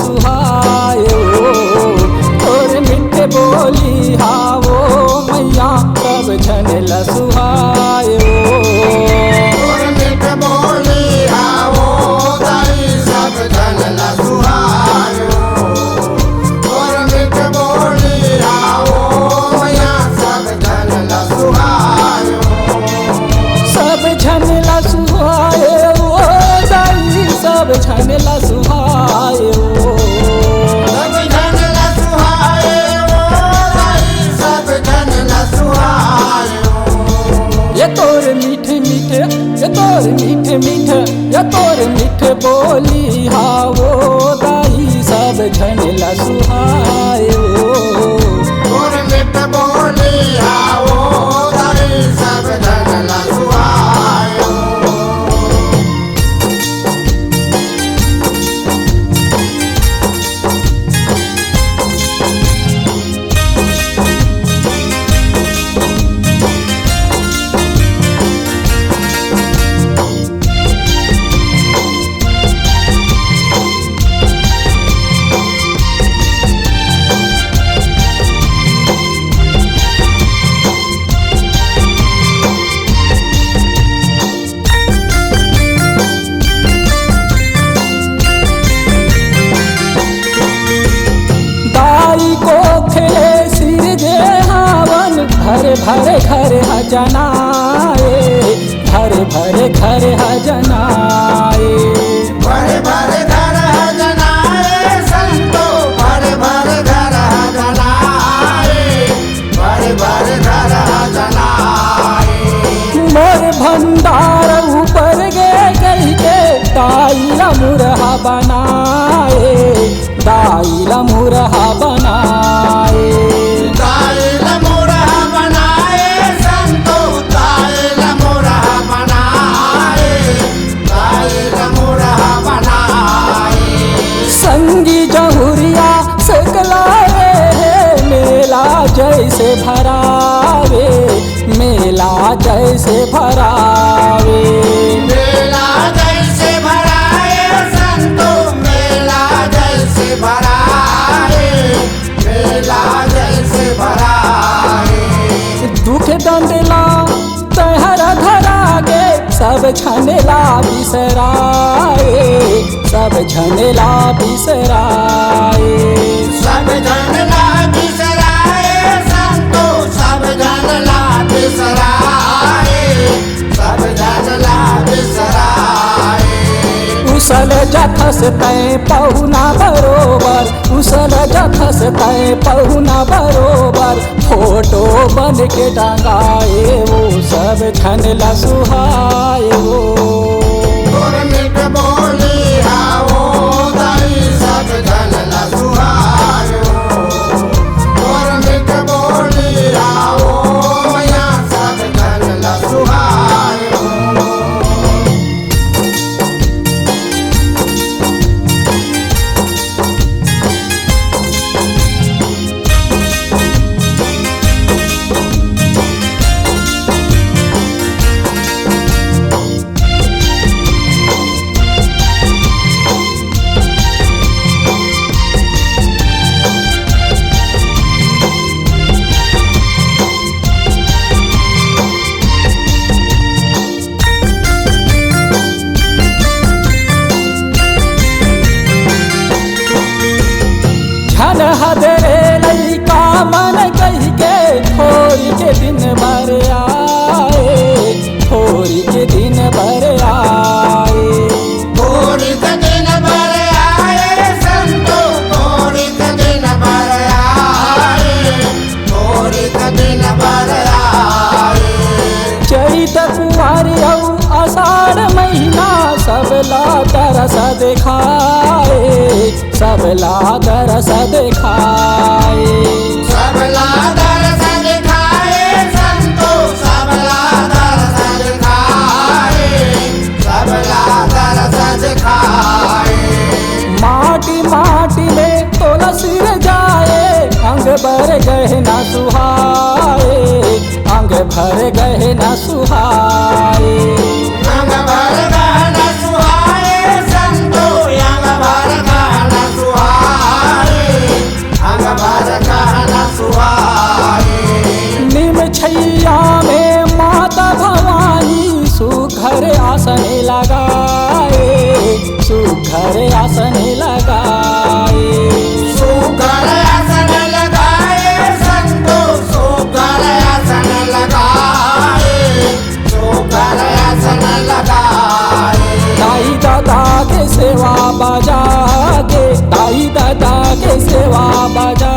सुहाए तोर मीठे बोली हावो मैया सब झनेला सुहाए तोर मीठ बोली हावो दाई सब झनेला सुहाए तोर मीठ बोली हावो मैया सब झनेला सुहाए सब झनेला सुहाए ओ दाई सब झनेला सुहाए सब झनेला सुहाए दाई सब झनेला सुहाए ये तोर मीठे मीठे ये तोर मीठे मीठे ये तोर मीठे बोली हावो दाई सब झनेला सुहाए तोर मीठ बोली हावो दाई सब झनेला सुहाए भरे भरे घर हजनाए भरे भरे घर हजनाए भरे भरे घर हजनाए संतो भरे भरे घर हजनाए भरे भरे घर हजनाए मोर भंडार ऊपर गे कही के दाईला मुरहा बनाए दाईला मुरहा बनाए संगी जहुरिया सकलाए मेला जैसे भरावे मेला जैसे भरावे मेला जैसे भराए संतो मेला जैसे भराए मेला जैसे भराए दुख दंडला तहरा धरा गे सब झनेला बिसराए सब झनेला बिसराए सब झनेला बिसराए संतो सब झनेला बिसराए सब झनेला बिसराए उसल जथस तय पहुना बरोबर उसल जथस तय पहुना बरोबर फोटो बन के टांगाए वो सब झनेला सुहाए तोर मीठ बोली हावो दाई सब झनेला सुहाए तोर मीठ बोली हावो मैया सब झनेला सुहाए हदरे लइका मन कही के थोड़ी के दिन भर आए थोड़ी के दिन भर आए थोड़ी के दिन भर आए संतो थोड़ी के दिन भर आए थोड़ी के दिन भर आए चैत कुंवारी आषाढ़ महीना सबला तरस दिखाए सबला तरस दिखाए सबला तरस दिखाए संतो सबला तरस दिखाए सबला तरस दिखाए माटी माटी में तोला सिर जाए अंग भर गहना सुहाए अंग भर गहना सुहाए अंग भर गहना सुहाए संतो अंग भर गहना सुहाए सुघर आसन लगाए। सुघर आसन लगाए संतो सुघर आसन लगाए, सुघर आसन लगाए। दाई दादा के सेवा बजा के, दाई दादा के सेवा बजा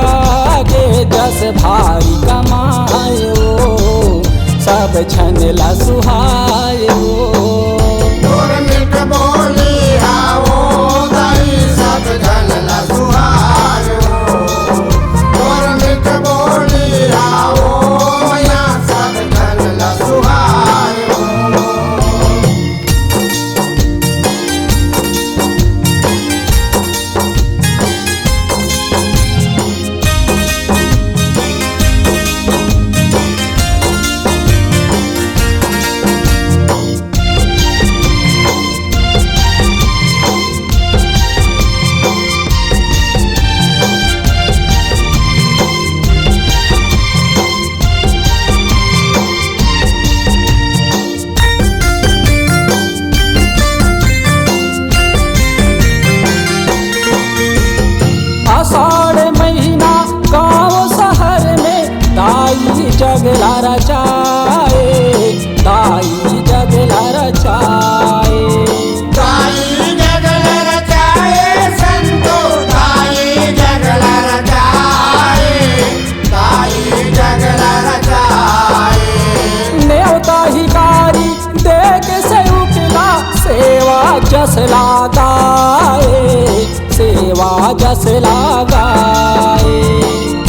के, जस भारी कमाए ओ सब छन ला सुहाए ओ। तोर मीठ बोली आओ दाई सब जन ला सुहाए ओ। तोर मीठ बोली आओ मैया सब जन ला सुहाए ओ। आषाढ़ महीना गाँव शहर में दाई जगला रचाए, दाई जगला रचाए। दाई जगल रचाए संतो दाई जगल रचाए, दाई जगल रचाए। न्योता हिकारी देख से उकला सेवा जस लगाए, सेवा जस लगाए।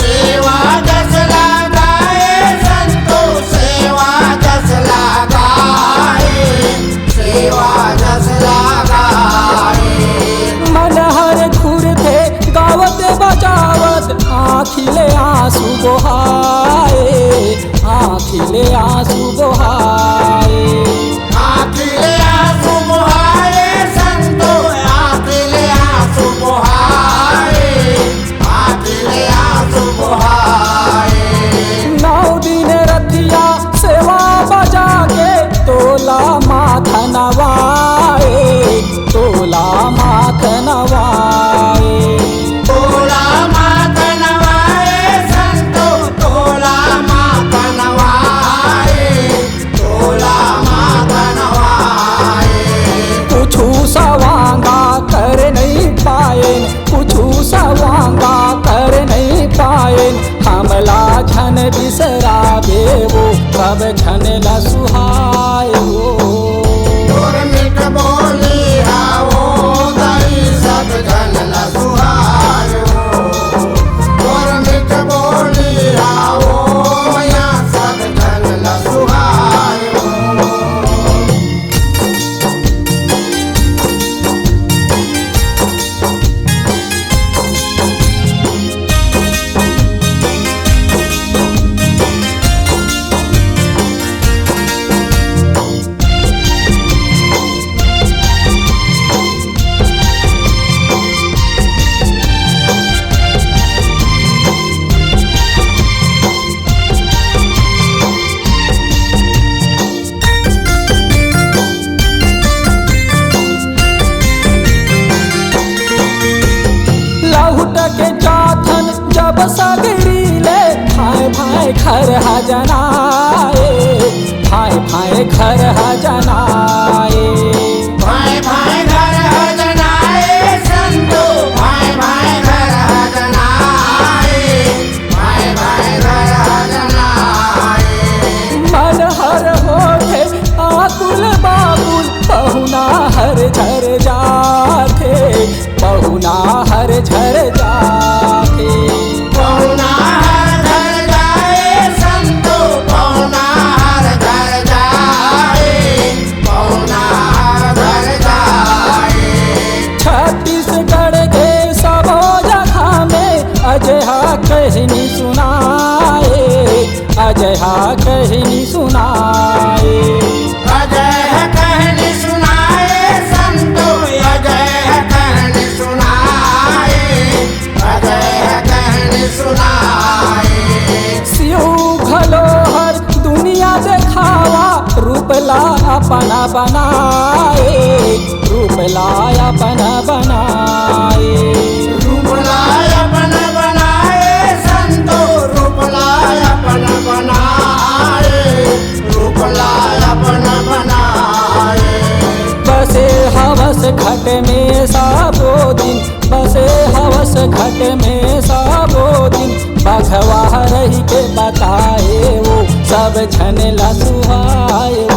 सेवा जस लगाए संतो सेवा जस लगाए, सेवा जस लगाए। मन हर खुर थे गावत बजावत आँखिले आंसू बहाए, आँखिले आंसू बहाए। आँखिले आंसू बहाए संतो आँखिले आंसू बहाए, आँखिले आंसू बहाए। 9 दिन रथिया सेवा बजा के तोला माथ नवाए, तोला माथ नवाए। तोला माथ नवाए संतो तोला माथ नवाए, तोला माथ नवाए। कुछु सवांगा कर नहीं पाए, कुछु सवांगा कर नहीं पाए। हमला झन बिसरा देवो सब झन ला सुहाए वो। तोर मीठ बोली आओ दाई सब जन ला सुहाए ओ। तोर मीठ बोली आओ मैया सब जन ला सुहाए ओ। लहुट के जाथन जब सगरी ले भाई भाई घर हजनाए, भाई भाई घर हजनाए। भाई भाई घर हजनाए संतो भाई भाई घर हजनाए, भाई भाई घर हजनाए। मन हर होठे आकुल बाबुल पहुना हर झर जाके, पहुना हर झर जाके। पहुना हर घर जाए संतो पहुना हर घर जाए, पहुना हर घर जाए। छत्तीसगढ़ के सबो जगह में अजहा कहनी सुनाए, अजहा कहनी सुनाए। अजय है कहनी सुनाए संतो अजय है कहनी सुनाए, अजय है कहनी सुनाए। सिउ घलोहर दुनिया देखावा रूपला अपना बनाए, रूप लाय अपन बनाए। रूप लाय अपन बनाए संतो, रूप लाय अपन बनाए, रूप लाय अपन बनाए। बसे हवस घट में साबो दिन, बसे हवस घट में साबो दिन, बघवा रही के बताए वो सब झन ला सुहाए।